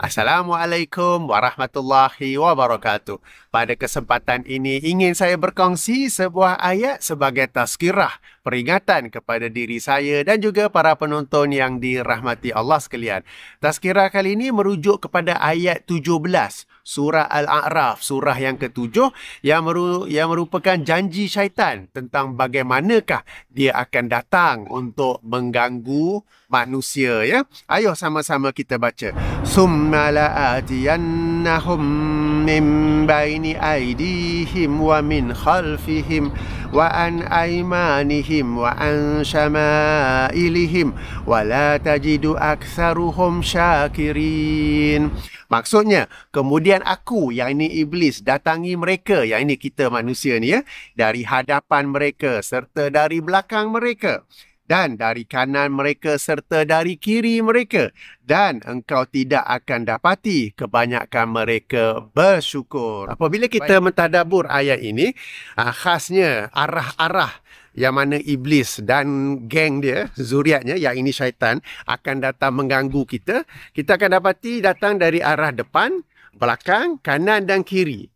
Assalamualaikum warahmatullahi wabarakatuh. Pada kesempatan ini ingin saya berkongsi sebuah ayat sebagai tazkirah, peringatan kepada diri saya dan juga para penonton yang dirahmati Allah sekalian. Tazkirah kali ini merujuk kepada ayat 17 surah Al-A'raf, surah yang ketujuh yang merupakan janji syaitan tentang bagaimanakah dia akan datang untuk mengganggu manusia, ya. Ayo sama-sama kita baca. Summa la'atiyannahum min baini aydihim wa min khalfihim wa an aymanihim wa an syama'ilihim wa la tajidu aktsaruhum syakirin. Maksudnya, kemudian aku, yang ini iblis, datangi mereka, yang ini kita manusia ni, ya, dari hadapan mereka serta dari belakang mereka, dan dari kanan mereka serta dari kiri mereka, dan engkau tidak akan dapati kebanyakan mereka bersyukur. Apabila kita mentadabur ayat ini, khasnya arah-arah yang mana iblis dan geng dia, zuriatnya, yang ini syaitan, akan datang mengganggu kita. Kita akan dapati datang dari arah depan, belakang, kanan dan kiri.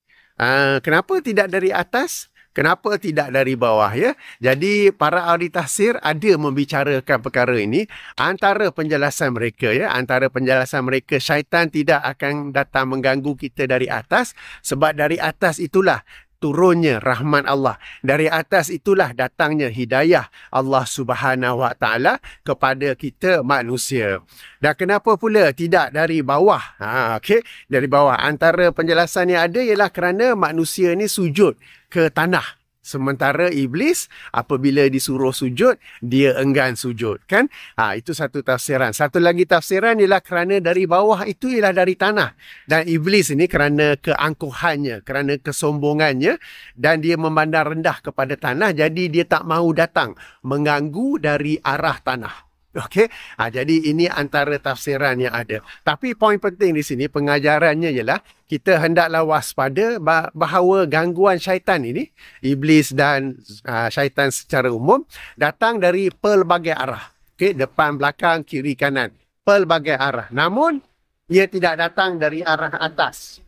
Kenapa tidak dari atas? Kenapa tidak dari bawah, ya? Jadi para ahli tafsir ada membicarakan perkara ini. Antara penjelasan mereka, ya, antara penjelasan mereka, syaitan tidak akan datang mengganggu kita dari atas, sebab dari atas itulah turunnya rahmat Allah. Dari atas itulah datangnya hidayah Allah Subhanahu Wa Taala kepada kita manusia. Dan kenapa pula tidak dari bawah? Okey, dari bawah. Antara penjelasan yang ada ialah kerana manusia ni sujud ke tanah. Sementara iblis apabila disuruh sujud, dia enggan sujud, kan? Itu satu tafsiran. Satu lagi tafsiran ialah kerana dari bawah itu ialah dari tanah. Dan iblis ini kerana keangkuhannya, kerana kesombongannya, dan dia memandang rendah kepada tanah, jadi dia tak mahu datang mengganggu dari arah tanah. Okey, jadi ini antara tafsiran yang ada. Tapi poin penting di sini, pengajarannya ialah kita hendaklah waspada bahawa gangguan syaitan ini, iblis dan syaitan secara umum, datang dari pelbagai arah. Okey, depan, belakang, kiri, kanan, pelbagai arah. Namun ia tidak datang dari arah atas.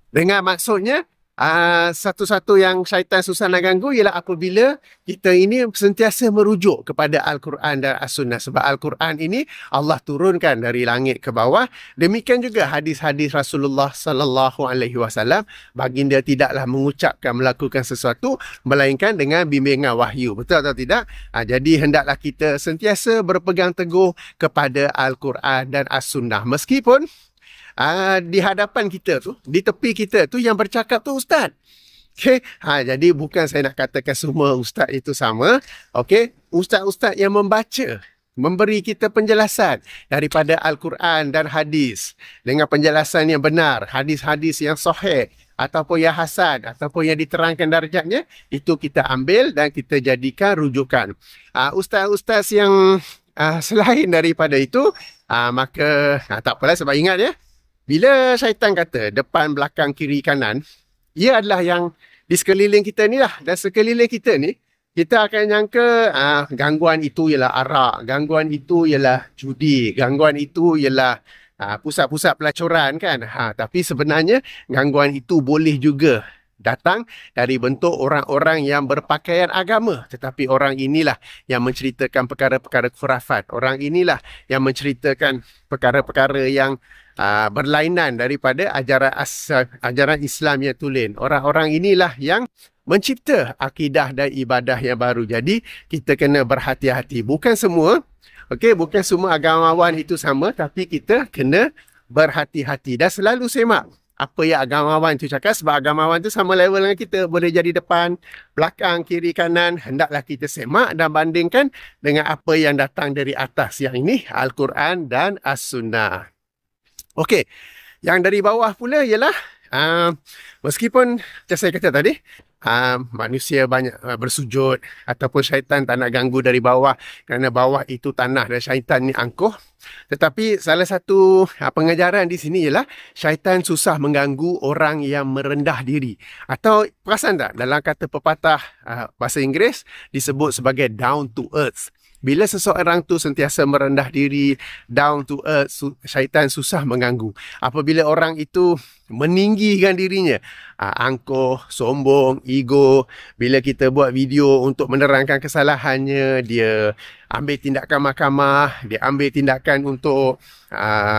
Dengan maksudnya, satu-satu yang syaitan susah nak ganggu ialah apabila kita ini sentiasa merujuk kepada Al-Quran dan As-Sunnah. Sebab Al-Quran ini Allah turunkan dari langit ke bawah. Demikian juga hadis-hadis Rasulullah sallallahu alaihi wasallam, baginda tidaklah mengucapkan, melakukan sesuatu melainkan dengan bimbingan wahyu. Betul atau tidak? Jadi hendaklah kita sentiasa berpegang teguh kepada Al-Quran dan As-Sunnah. Meskipun di hadapan kita tu, di tepi kita tu, yang bercakap tu ustaz. Okey, jadi bukan saya nak katakan semua ustaz itu sama. Okey, ustaz-ustaz yang membaca, memberi kita penjelasan daripada Al-Quran dan hadis dengan penjelasan yang benar, hadis-hadis yang sahih ataupun yang hasan ataupun yang diterangkan darjatnya, itu kita ambil dan kita jadikan rujukan. Ustaz-ustaz yang selain daripada itu, maka tak apalah, sebab ingat, ya, bila syaitan kata depan, belakang, kiri, kanan, ia adalah yang di sekeliling kita ni lah. Dan sekeliling kita ni, kita akan nyangka gangguan itu ialah arak, gangguan itu ialah judi, gangguan itu ialah pusat-pusat pelacuran, kan? Tapi sebenarnya gangguan itu boleh juga datang dari bentuk orang-orang yang berpakaian agama. Tetapi orang inilah yang menceritakan perkara-perkara khurafat. Orang inilah yang menceritakan perkara-perkara yang berlainan daripada ajaran Islam yang tulen. Orang-orang inilah yang mencipta akidah dan ibadah yang baru. Jadi kita kena berhati-hati. Bukan semua, okey, bukan semua agamawan itu sama, tapi kita kena berhati-hati dan selalu semak apa yang agamawan itu cakap, sebab agamawan itu sama level dengan kita, boleh jadi depan, belakang, kiri, kanan. Hendaklah kita semak dan bandingkan dengan apa yang datang dari atas, yang ini Al-Quran dan As-Sunnah. Okey, yang dari bawah pula ialah meskipun macam saya kata tadi, manusia banyak bersujud ataupun syaitan tak nak ganggu dari bawah kerana bawah itu tanah dan syaitan ni angkuh. Tetapi salah satu pengajaran di sini ialah syaitan susah mengganggu orang yang merendah diri. Atau perasan tak dalam kata pepatah bahasa Inggeris disebut sebagai down to earth. Bila seseorang tu sentiasa merendah diri, down to earth, syaitan susah mengganggu. Apabila orang itu meninggikan dirinya, angkuh, sombong, ego, bila kita buat video untuk menerangkan kesalahannya, dia ambil tindakan mahkamah, dia ambil tindakan untuk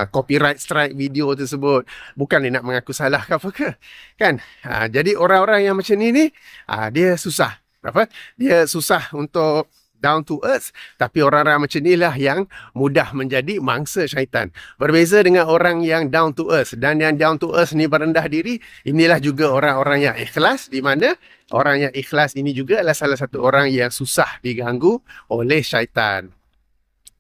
copyright strike video tersebut. Bukan dia nak mengaku salah ke apa ke. Kan? Jadi orang-orang yang macam ni, dia susah. Dia susah untuk down to earth, tapi orang-orang macam inilah yang mudah menjadi mangsa syaitan. Berbeza dengan orang yang down to earth, dan yang down to earth ni berendah diri, inilah juga orang-orang yang ikhlas, di mana orang yang ikhlas ini juga adalah salah satu orang yang susah diganggu oleh syaitan.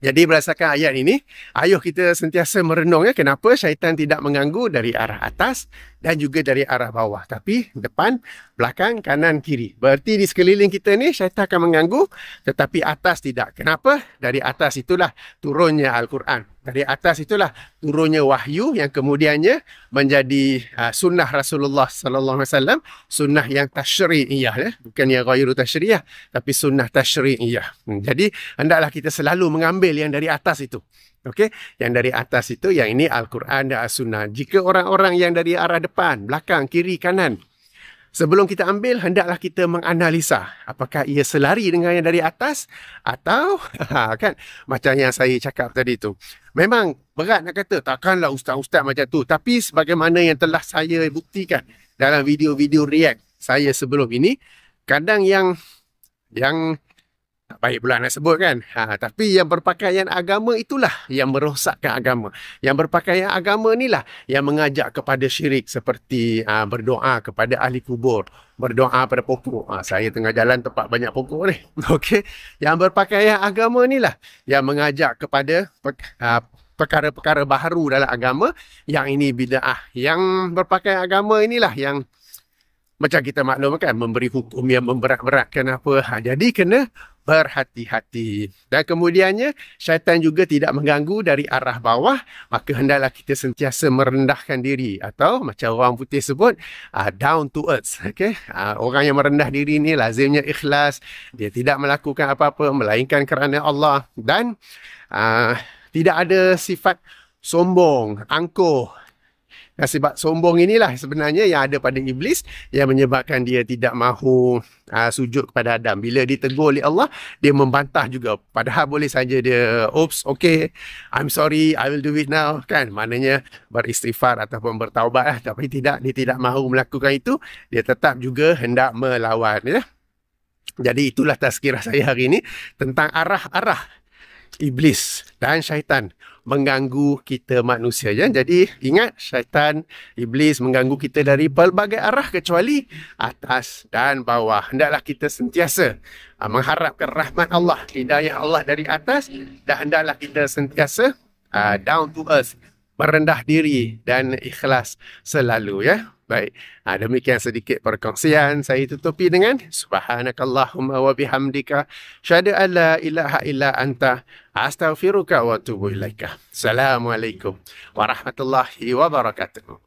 Jadi berdasarkan ayat ini, ayuh kita sentiasa merenung kenapa syaitan tidak mengganggu dari arah atas dan juga dari arah bawah. Tapi depan, belakang, kanan, kiri. Berarti di sekeliling kita ni syaitan akan mengganggu, tetapi atas tidak. Kenapa? Dari atas itulah turunnya Al-Quran. Dari atas itulah turunnya wahyu yang kemudiannya menjadi sunnah Rasulullah sallallahu alaihi wasallam, sunnah yang tasyri'iyah, bukan yang ghairu tasyri'iyah, tapi sunnah tasyri'iyah. Jadi hendaklah kita selalu mengambil yang dari atas itu. Okey, yang dari atas itu, yang ini Al-Quran dan As-Sunnah. Jika orang-orang yang dari arah depan, belakang, kiri, kanan, sebelum kita ambil, hendaklah kita menganalisa apakah ia selari dengan yang dari atas atau kan macam yang saya cakap tadi tu. Memang berat nak kata, takkanlah ustaz-ustaz macam tu. Tapi sebagaimana yang telah saya buktikan dalam video-video react saya sebelum ini, kadang yang tak baik pula nak sebut kan. Tapi yang berpakaian agama itulah yang merosakkan agama. Yang berpakaian agama inilah yang mengajak kepada syirik, seperti berdoa kepada ahli kubur, berdoa pada pokok. Saya tengah jalan tempat banyak pokok ni. Okey. Yang berpakaian agama inilah yang mengajak kepada perkara-perkara baharu dalam agama. Yang ini bid'ah. Yang berpakaian agama inilah yang macam kita maklumkan, memberi hukum yang memberat-beratkan apa. Jadi kena berhati-hati. Dan kemudiannya, syaitan juga tidak mengganggu dari arah bawah. Maka hendaklah kita sentiasa merendahkan diri. Atau macam orang putih sebut, down to earth. Okay? Orang yang merendah diri ni lazimnya ikhlas. Dia tidak melakukan apa-apa melainkan kerana Allah. Dan tidak ada sifat sombong, angkuh. Dan sebab sombong inilah sebenarnya yang ada pada iblis, yang menyebabkan dia tidak mahu sujud kepada Adam. Bila ditegur oleh Allah, dia membantah juga. Padahal boleh saja dia, oops, okay, I'm sorry, I will do it now. Kan? Maknanya beristighfar ataupun bertaubat lah. Tapi tidak, dia tidak mahu melakukan itu. Dia tetap juga hendak melawan. Ya? Jadi itulah tazkirah saya hari ini tentang arah-arah iblis dan syaitan mengganggu kita manusia. Ya? Jadi ingat, syaitan, iblis mengganggu kita dari pelbagai arah kecuali atas dan bawah. Hendaklah kita sentiasa mengharapkan rahmat Allah, hidayah Allah dari atas, dan hendaklah kita sentiasa down to earth, merendah diri dan ikhlas selalu. Ya. Baik, demikian sedikit perkongsian. Saya tutupi dengan subhanakallahumma wa bihamdika syahadu an la ilaha illa anta astaghfiruka wa atubu ilaika. Assalamualaikum warahmatullahi wabarakatuh.